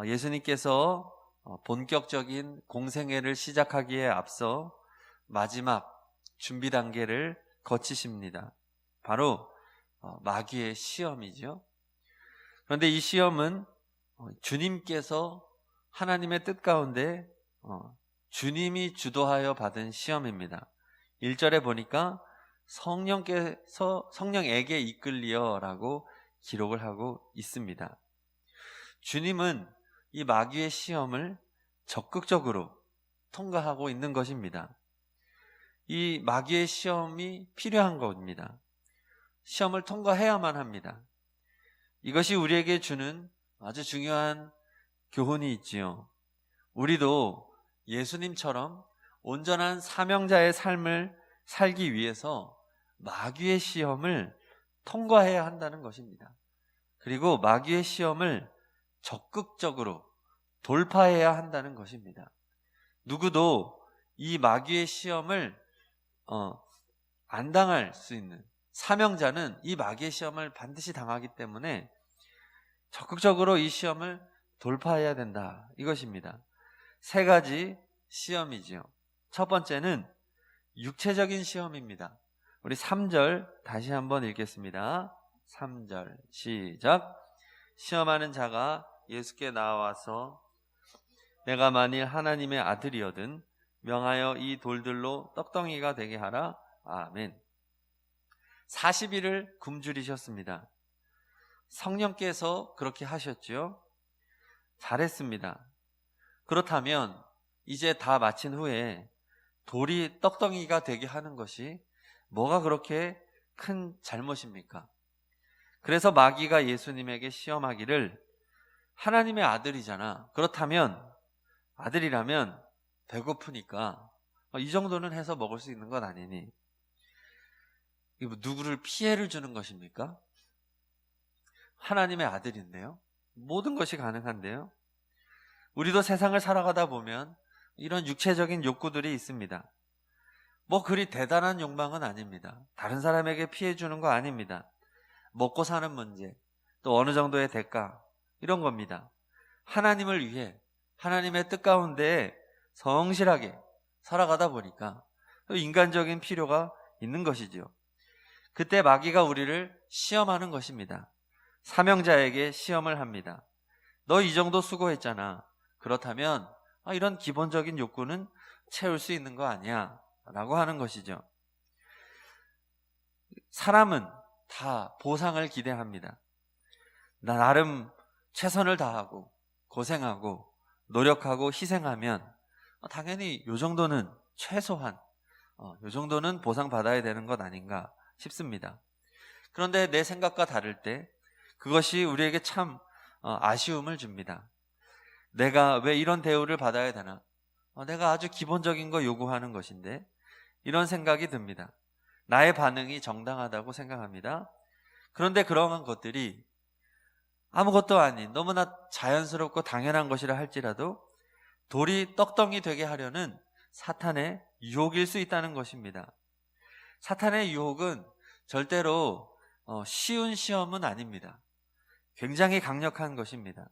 예수님께서 본격적인 공생애를 시작하기에 앞서 마지막 준비 단계를 거치십니다. 바로 마귀의 시험이죠. 그런데 이 시험은 주님께서 하나님의 뜻 가운데 주님이 주도하여 받은 시험입니다. 1절에 보니까 성령에게 이끌리어라고 기록을 하고 있습니다. 주님은 이 마귀의 시험을 적극적으로 통과하고 있는 것입니다. 이 마귀의 시험이 필요한 겁니다. 시험을 통과해야만 합니다. 이것이 우리에게 주는 아주 중요한 교훈이 있지요. 우리도 예수님처럼 온전한 사명자의 삶을 살기 위해서 마귀의 시험을 통과해야 한다는 것입니다. 그리고 마귀의 시험을 적극적으로 돌파해야 한다는 것입니다. 누구도 이 마귀의 시험을 안 당할 수 있는 사명자는 이 마귀의 시험을 반드시 당하기 때문에 적극적으로 이 시험을 돌파해야 된다, 이것입니다. 세 가지 시험이지요. 첫 번째는 육체적인 시험입니다. 우리 3절 다시 한번 읽겠습니다. 3절 시작. 시험하는 자가 예수께 나와서 내가 만일 하나님의 아들이거든 명하여 이 돌들로 떡덩이가 되게 하라. 아멘. 40일을 굶주리셨습니다. 성령께서 그렇게 하셨죠. 잘했습니다. 그렇다면 이제 다 마친 후에 돌이 떡덩이가 되게 하는 것이 뭐가 그렇게 큰 잘못입니까? 그래서 마귀가 예수님에게 시험하기를 하나님의 아들이잖아. 그렇다면 아들이라면 배고프니까 이 정도는 해서 먹을 수 있는 것 아니니? 누구를 피해를 주는 것입니까? 하나님의 아들인데요. 모든 것이 가능한데요. 우리도 세상을 살아가다 보면 이런 육체적인 욕구들이 있습니다. 그리 대단한 욕망은 아닙니다. 다른 사람에게 피해 주는 거 아닙니다. 먹고 사는 문제, 또 어느 정도의 대가, 이런 겁니다. 하나님을 위해 하나님의 뜻 가운데 성실하게 살아가다 보니까 또 인간적인 필요가 있는 것이죠. 그때 마귀가 우리를 시험하는 것입니다. 사명자에게 시험을 합니다. 너 이 정도 수고했잖아. 그렇다면 이런 기본적인 욕구는 채울 수 있는 거 아니야? 라고 하는 것이죠. 사람은 다 보상을 기대합니다. 나 나름 최선을 다하고 고생하고 노력하고 희생하면 당연히 요 정도는 최소한 요 정도는 보상받아야 되는 것 아닌가 싶습니다. 그런데 내 생각과 다를 때 그것이 우리에게 참 아쉬움을 줍니다. 내가 왜 이런 대우를 받아야 되나? 내가 아주 기본적인 거 요구하는 것인데, 이런 생각이 듭니다. 나의 반응이 정당하다고 생각합니다. 그런데 그러한 것들이 아무것도 아닌 너무나 자연스럽고 당연한 것이라 할지라도 돌이 떡덩이 되게 하려는 사탄의 유혹일 수 있다는 것입니다. 사탄의 유혹은 절대로 쉬운 시험은 아닙니다. 굉장히 강력한 것입니다.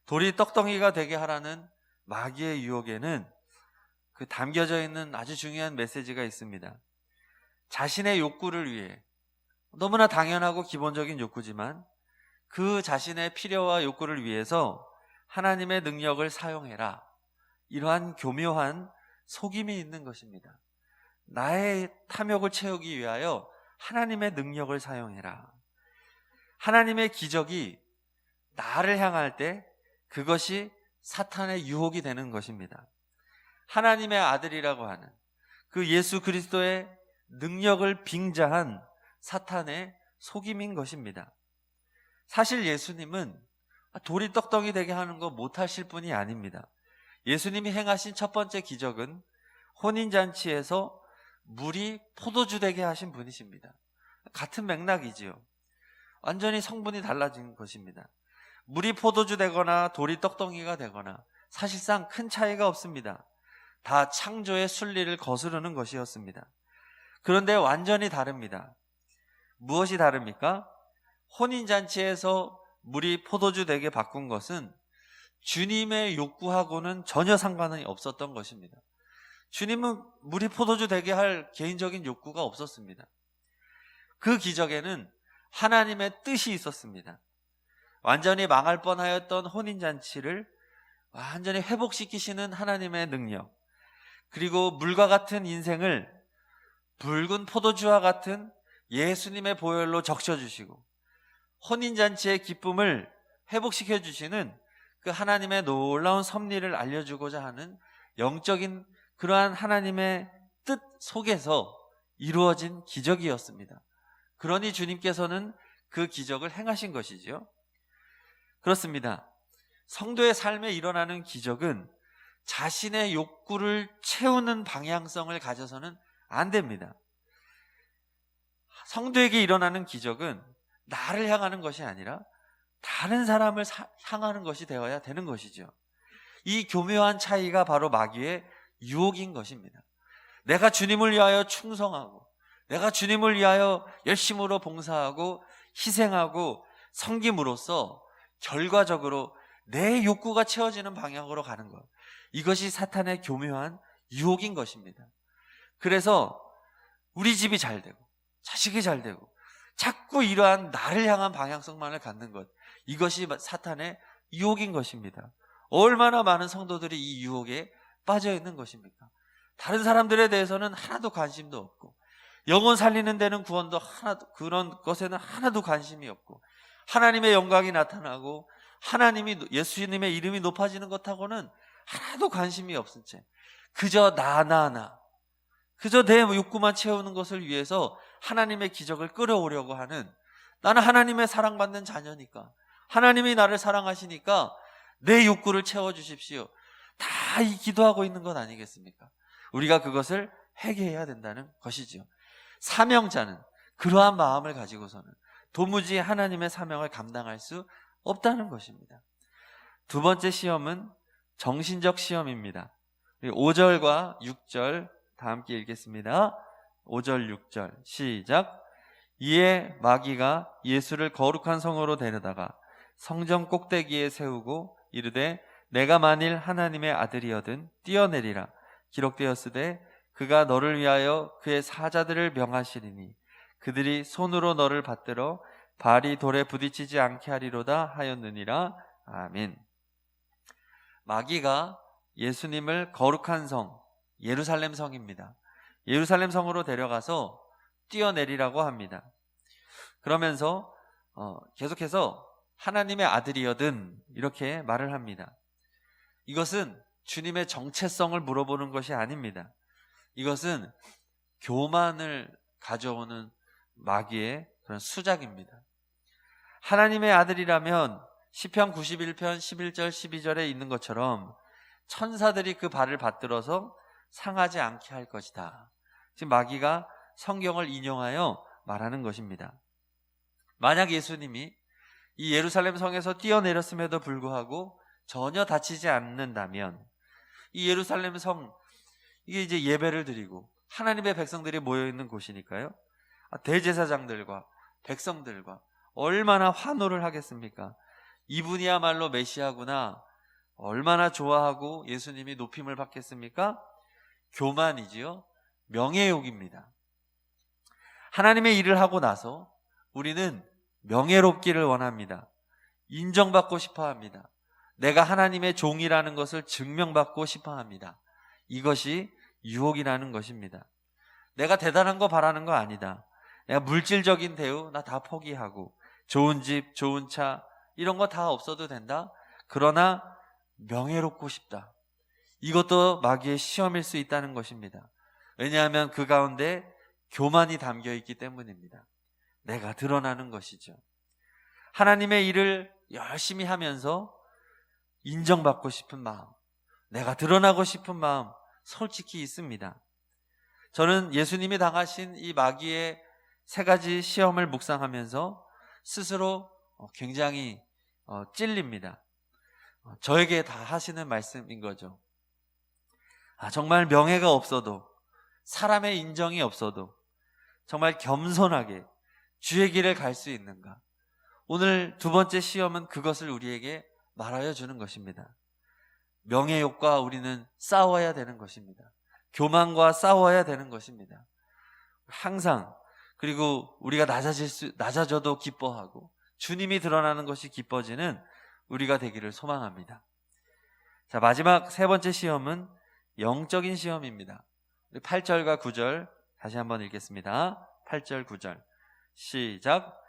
돌이 떡덩이가 되게 하라는 마귀의 유혹에는 그 담겨져 있는 아주 중요한 메시지가 있습니다. 자신의 욕구를 위해, 너무나 당연하고 기본적인 욕구지만 그 자신의 필요와 욕구를 위해서 하나님의 능력을 사용해라, 이러한 교묘한 속임이 있는 것입니다. 나의 탐욕을 채우기 위하여 하나님의 능력을 사용해라. 하나님의 기적이 나를 향할 때 그것이 사탄의 유혹이 되는 것입니다. 하나님의 아들이라고 하는 그 예수 그리스도의 능력을 빙자한 사탄의 속임인 것입니다. 사실 예수님은 돌이 떡덩이 되게 하는 거 못하실 분이 아닙니다. 예수님이 행하신 첫 번째 기적은 혼인잔치에서 물이 포도주 되게 하신 분이십니다. 같은 맥락이지요. 완전히 성분이 달라진 것입니다. 물이 포도주 되거나 돌이 떡덩이가 되거나 사실상 큰 차이가 없습니다. 다 창조의 순리를 거스르는 것이었습니다. 그런데 완전히 다릅니다. 무엇이 다릅니까? 혼인잔치에서 물이 포도주 되게 바꾼 것은 주님의 욕구하고는 전혀 상관이 없었던 것입니다. 주님은 물이 포도주 되게 할 개인적인 욕구가 없었습니다. 그 기적에는 하나님의 뜻이 있었습니다. 완전히 망할 뻔하였던 혼인잔치를 완전히 회복시키시는 하나님의 능력, 그리고 물과 같은 인생을 붉은 포도주와 같은 예수님의 보혈로 적셔주시고 혼인잔치의 기쁨을 회복시켜주시는 그 하나님의 놀라운 섭리를 알려주고자 하는 영적인 그러한 하나님의 뜻 속에서 이루어진 기적이었습니다. 그러니 주님께서는 그 기적을 행하신 것이죠. 그렇습니다. 성도의 삶에 일어나는 기적은 자신의 욕구를 채우는 방향성을 가져서는 안 됩니다. 성도에게 일어나는 기적은 나를 향하는 것이 아니라 다른 사람을 향하는 것이 되어야 되는 것이죠. 이 교묘한 차이가 바로 마귀의 유혹인 것입니다. 내가 주님을 위하여 충성하고, 내가 주님을 위하여 열심으로 봉사하고 희생하고 섬김으로써 결과적으로 내 욕구가 채워지는 방향으로 가는 것, 이것이 사탄의 교묘한 유혹인 것입니다. 그래서 우리 집이 잘 되고 자식이 잘 되고 자꾸 이러한 나를 향한 방향성만을 갖는 것, 이것이 사탄의 유혹인 것입니다. 얼마나 많은 성도들이 이 유혹에 빠져 있는 것입니까? 다른 사람들에 대해서는 하나도 관심도 없고, 영혼 살리는 데는 구원도 하나도, 그런 것에는 하나도 관심이 없고, 하나님의 영광이 나타나고 하나님이, 예수님의 이름이 높아지는 것하고는 하나도 관심이 없은 채 그저 나 그저 내 욕구만 채우는 것을 위해서 하나님의 기적을 끌어오려고 하는, 나는 하나님의 사랑받는 자녀니까, 하나님이 나를 사랑하시니까 내 욕구를 채워주십시오, 다 이 기도하고 있는 것 아니겠습니까? 우리가 그것을 회개해야 된다는 것이죠. 사명자는 그러한 마음을 가지고서는 도무지 하나님의 사명을 감당할 수 없다는 것입니다. 두 번째 시험은 정신적 시험입니다. 5절과 6절 다 함께 읽겠습니다. 5절 6절 시작. 이에 마귀가 예수를 거룩한 성으로 데려다가 성전 꼭대기에 세우고 이르되 내가 만일 하나님의 아들이거든 뛰어내리라. 기록되었으되 그가 너를 위하여 그의 사자들을 명하시리니 그들이 손으로 너를 받들어 발이 돌에 부딪히지 않게 하리로다 하였느니라. 아멘. 마귀가 예수님을 거룩한 성, 예루살렘 성입니다. 예루살렘 성으로 데려가서 뛰어내리라고 합니다. 그러면서 계속해서 하나님의 아들이거든 이렇게 말을 합니다. 이것은 주님의 정체성을 물어보는 것이 아닙니다. 이것은 교만을 가져오는 마귀의 그런 수작입니다. 하나님의 아들이라면 시편 91편 11절 12절에 있는 것처럼 천사들이 그 발을 받들어서 상하지 않게 할 것이다. 지금 마귀가 성경을 인용하여 말하는 것입니다. 만약 예수님이 이 예루살렘 성에서 뛰어내렸음에도 불구하고 전혀 다치지 않는다면 이 예루살렘 성, 이게 이제 예배를 드리고 하나님의 백성들이 모여있는 곳이니까요, 대제사장들과 백성들과 얼마나 환호를 하겠습니까? 이분이야말로 메시아구나, 얼마나 좋아하고 예수님이 높임을 받겠습니까? 교만이지요. 명예욕입니다. 하나님의 일을 하고 나서 우리는 명예롭기를 원합니다. 인정받고 싶어 합니다. 내가 하나님의 종이라는 것을 증명받고 싶어 합니다. 이것이 유혹이라는 것입니다. 내가 대단한 거 바라는 거 아니다. 내가 물질적인 대우 나 다 포기하고 좋은 집, 좋은 차 이런 거 다 없어도 된다. 그러나 명예롭고 싶다. 이것도 마귀의 시험일 수 있다는 것입니다. 왜냐하면 그 가운데 교만이 담겨 있기 때문입니다. 내가 드러나는 것이죠. 하나님의 일을 열심히 하면서 인정받고 싶은 마음, 내가 드러나고 싶은 마음 솔직히 있습니다. 저는 예수님이 당하신 이 마귀의 세 가지 시험을 묵상하면서 스스로 굉장히 찔립니다. 저에게 다 하시는 말씀인 거죠. 정말 명예가 없어도, 사람의 인정이 없어도 정말 겸손하게 주의 길을 갈 수 있는가? 오늘 두 번째 시험은 그것을 우리에게 말하여 주는 것입니다. 명예욕과 우리는 싸워야 되는 것입니다. 교만과 싸워야 되는 것입니다. 항상, 그리고 우리가 낮아져도 기뻐하고 주님이 드러나는 것이 기뻐지는 우리가 되기를 소망합니다. 자, 마지막 세 번째 시험은 영적인 시험입니다. 우리 8절과 9절 다시 한번 읽겠습니다. 8절 9절 시작.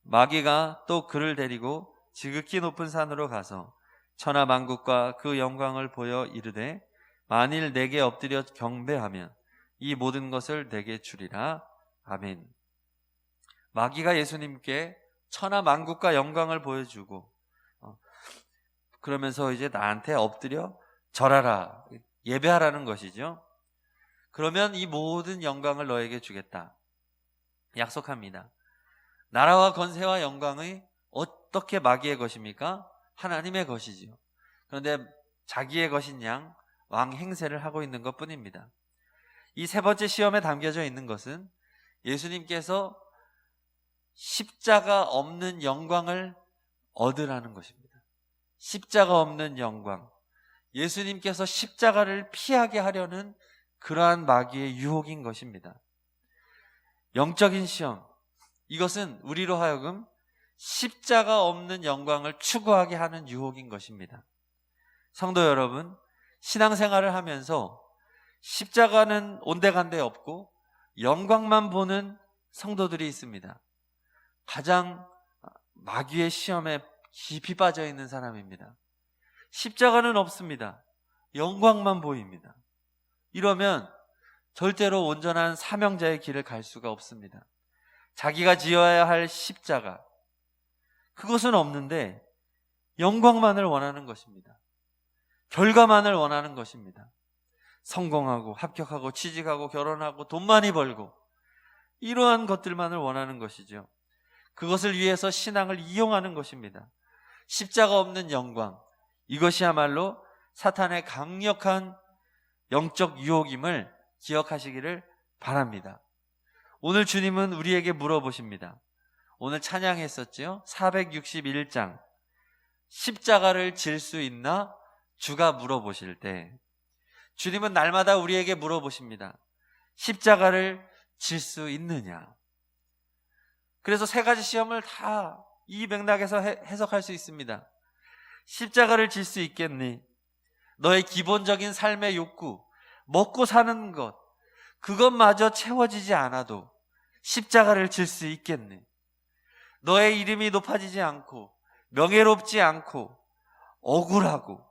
마귀가 또 그를 데리고 지극히 높은 산으로 가서 천하 만국과 그 영광을 보여 이르되 만일 내게 엎드려 경배하면 이 모든 것을 내게 주리라. 아멘. 마귀가 예수님께 천하 만국과 영광을 보여주고 그러면서 이제 나한테 엎드려 절하라, 예배하라는 것이죠. 그러면 이 모든 영광을 너에게 주겠다 약속합니다. 나라와 권세와 영광이 어떻게 마귀의 것입니까? 하나님의 것이지요. 그런데 자기의 것인 양 왕 행세를 하고 있는 것 뿐입니다. 이 세 번째 시험에 담겨져 있는 것은 예수님께서 십자가 없는 영광을 얻으라는 것입니다. 십자가 없는 영광, 예수님께서 십자가를 피하게 하려는 그러한 마귀의 유혹인 것입니다. 영적인 시험, 이것은 우리로 하여금 십자가 없는 영광을 추구하게 하는 유혹인 것입니다. 성도 여러분, 신앙생활을 하면서 십자가는 온데간데 없고 영광만 보는 성도들이 있습니다. 가장 마귀의 시험에 깊이 빠져 있는 사람입니다. 십자가는 없습니다. 영광만 보입니다. 이러면 절대로 온전한 사명자의 길을 갈 수가 없습니다. 자기가 지어야 할 십자가, 그것은 없는데 영광만을 원하는 것입니다. 결과만을 원하는 것입니다. 성공하고 합격하고 취직하고 결혼하고 돈 많이 벌고 이러한 것들만을 원하는 것이죠. 그것을 위해서 신앙을 이용하는 것입니다. 십자가 없는 영광, 이것이야말로 사탄의 강력한 영적 유혹임을 기억하시기를 바랍니다. 오늘 주님은 우리에게 물어보십니다. 오늘 찬양했었죠? 461장 십자가를 질 수 있나? 주가 물어보실 때 주님은 날마다 우리에게 물어보십니다. 십자가를 질 수 있느냐? 그래서 세 가지 시험을 다 이 맥락에서 해석할 수 있습니다. 십자가를 질 수 있겠니? 너의 기본적인 삶의 욕구, 먹고 사는 것, 그것마저 채워지지 않아도 십자가를 질 수 있겠니? 너의 이름이 높아지지 않고 명예롭지 않고 억울하고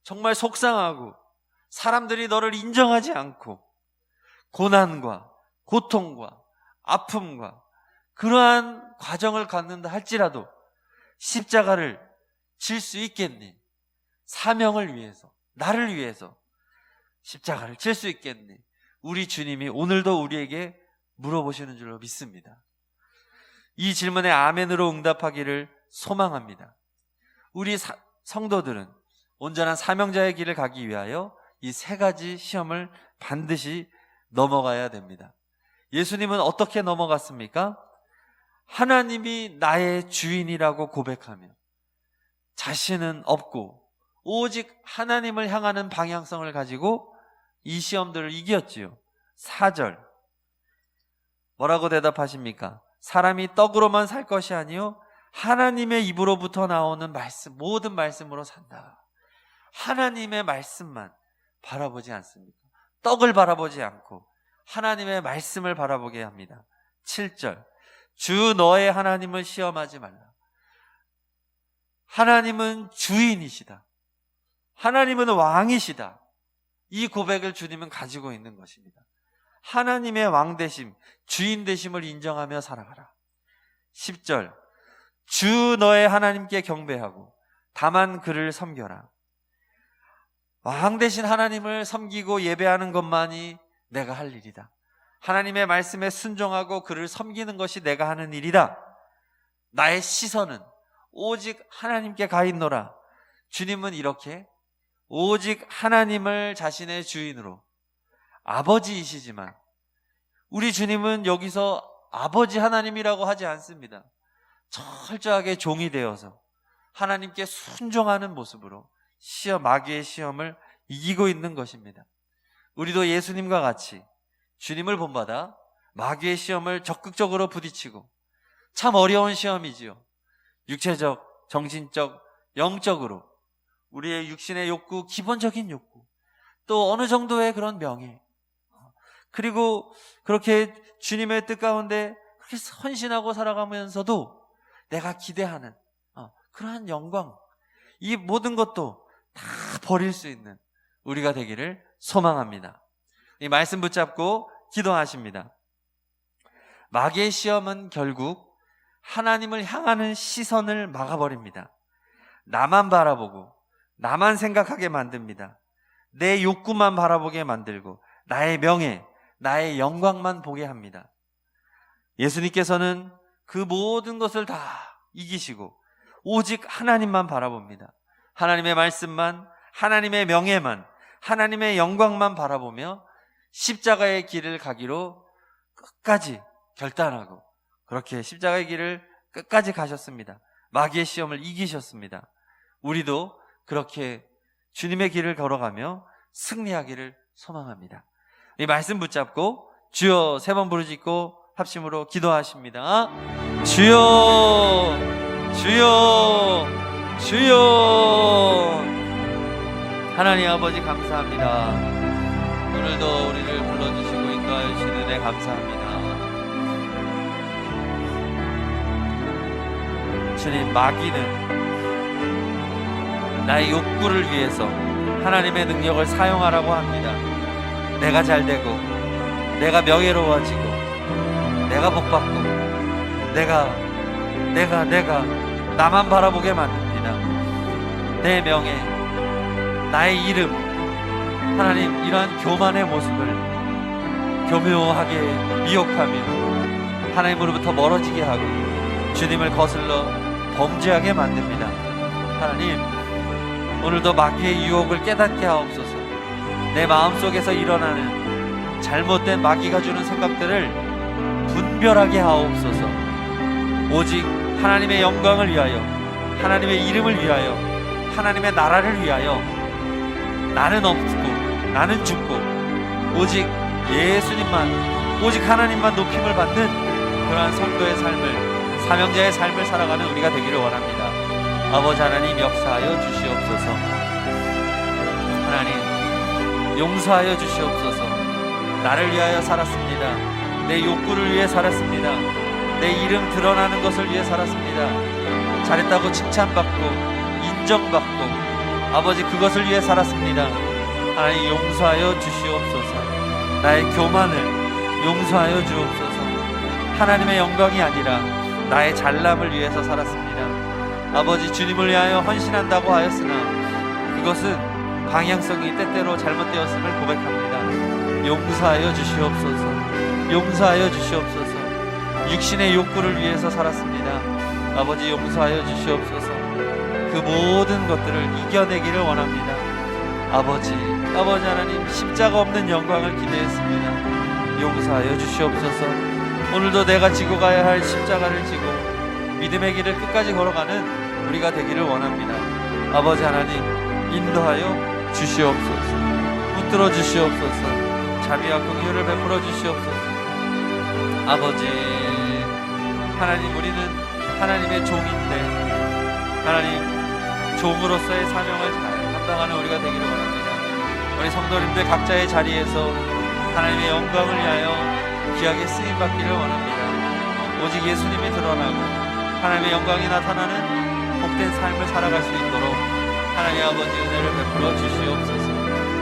정말 속상하고 사람들이 너를 인정하지 않고 고난과 고통과 아픔과 그러한 과정을 갖는다 할지라도 십자가를 질 수 있겠니? 사명을 위해서, 나를 위해서 십자가를 질 수 있겠니? 우리 주님이 오늘도 우리에게 물어보시는 줄로 믿습니다. 이 질문에 아멘으로 응답하기를 소망합니다. 우리 성도들은 온전한 사명자의 길을 가기 위하여 이 세 가지 시험을 반드시 넘어가야 됩니다. 예수님은 어떻게 넘어갔습니까? 하나님이 나의 주인이라고 고백하며 자신은 없고 오직 하나님을 향하는 방향성을 가지고 이 시험들을 이겼지요. 4절 뭐라고 대답하십니까? 사람이 떡으로만 살 것이 아니요 하나님의 입으로부터 나오는 말씀, 모든 말씀으로 산다. 하나님의 말씀만 바라보지 않습니까? 떡을 바라보지 않고 하나님의 말씀을 바라보게 합니다. 7절 주 너의 하나님을 시험하지 말라. 하나님은 주인이시다. 하나님은 왕이시다. 이 고백을 주님은 가지고 있는 것입니다. 하나님의 왕되심, 주인되심을 인정하며 살아가라. 10절 주 너의 하나님께 경배하고 다만 그를 섬겨라. 왕 되신 하나님을 섬기고 예배하는 것만이 내가 할 일이다. 하나님의 말씀에 순종하고 그를 섬기는 것이 내가 하는 일이다. 나의 시선은 오직 하나님께 가 있노라. 주님은 이렇게 오직 하나님을 자신의 주인으로, 아버지이시지만 우리 주님은 여기서 아버지 하나님이라고 하지 않습니다. 철저하게 종이 되어서 하나님께 순종하는 모습으로 마귀의 시험을 이기고 있는 것입니다. 우리도 예수님과 같이 주님을 본받아 마귀의 시험을 적극적으로 부딪히고, 참 어려운 시험이지요. 육체적, 정신적, 영적으로 우리의 육신의 욕구, 기본적인 욕구, 또 어느 정도의 그런 명예, 그리고 그렇게 주님의 뜻 가운데 그렇게 헌신하고 살아가면서도 내가 기대하는 그러한 영광, 이 모든 것도 다 버릴 수 있는 우리가 되기를 소망합니다. 이 말씀 붙잡고 기도하십니다. 마귀의 시험은 결국 하나님을 향하는 시선을 막아버립니다. 나만 바라보고 나만 생각하게 만듭니다. 내 욕구만 바라보게 만들고 나의 명예, 나의 영광만 보게 합니다. 예수님께서는 그 모든 것을 다 이기시고 오직 하나님만 바라봅니다. 하나님의 말씀만, 하나님의 명예만, 하나님의 영광만 바라보며 십자가의 길을 가기로 끝까지 결단하고 그렇게 십자가의 길을 끝까지 가셨습니다. 마귀의 시험을 이기셨습니다. 우리도 그렇게 주님의 길을 걸어가며 승리하기를 소망합니다. 이 말씀 붙잡고 주여 3번 부르짖고 합심으로 기도하십니다. 주여, 주여, 주여. 하나님 아버지 감사합니다. 오늘도 우리를 불러주시고 인도하여 주시는 은혜 감사합니다. 주님, 마귀는 나의 욕구를 위해서 하나님의 능력을 사용하라고 합니다. 내가 잘되고 내가 명예로워지고 내가 복받고 내가 나만 바라보게 만듭니다. 내 명예, 나의 이름, 하나님, 이러한 교만의 모습을 교묘하게 미혹하며 하나님으로부터 멀어지게 하고 주님을 거슬러 범죄하게 만듭니다. 하나님, 오늘도 마귀의 유혹을 깨닫게 하옵소서. 내 마음속에서 일어나는 잘못된 마귀가 주는 생각들을 분별하게 하옵소서. 오직 하나님의 영광을 위하여, 하나님의 이름을 위하여, 하나님의 나라를 위하여 나는 없고 나는 죽고 오직 예수님만, 오직 하나님만 높임을 받는 그러한 성도의 삶을, 사명자의 삶을 살아가는 우리가 되기를 원합니다. 아버지 하나님, 역사하여 주시옵소서. 하나님, 용서하여 주시옵소서. 나를 위하여 살았습니다. 내 욕구를 위해 살았습니다. 내 이름 드러나는 것을 위해 살았습니다. 잘했다고 칭찬받고 인정받고 아버지, 그것을 위해 살았습니다. 하나님, 용서하여 주시옵소서. 나의 교만을 용서하여 주옵소서. 하나님의 영광이 아니라 나의 잘남을 위해서 살았습니다. 아버지, 주님을 위하여 헌신한다고 하였으나 그것은 방향성이 때때로 잘못되었음을 고백합니다. 용서하여 주시옵소서. 용서하여 주시옵소서. 육신의 욕구를 위해서 살았습니다. 아버지, 용서하여 주시옵소서. 그 모든 것들을 이겨내기를 원합니다. 아버지 하나님, 십자가 없는 영광을 기대했습니다. 용서하여 주시옵소서. 오늘도 내가 지고 가야 할 십자가를 지고 믿음의 길을 끝까지 걸어가는 우리가 되기를 원합니다. 아버지 하나님, 인도하여 주시옵소서. 붙들어 주시옵소서. 자비와 긍휼을 베풀어 주시옵소서. 아버지 하나님, 우리는 하나님의 종인데 하나님, 종으로서의 사명을 잘 감당하는 우리가 되기를 원합니다. 우리 성도님들 각자의 자리에서 하나님의 영광을 위하여 귀하게 쓰임받기를 원합니다. 오직 예수님이 드러나고 하나님의 영광이 나타나는 복된 삶을 살아갈 수 있도록 하나님 아버지 은혜를 베풀어 주시옵소서.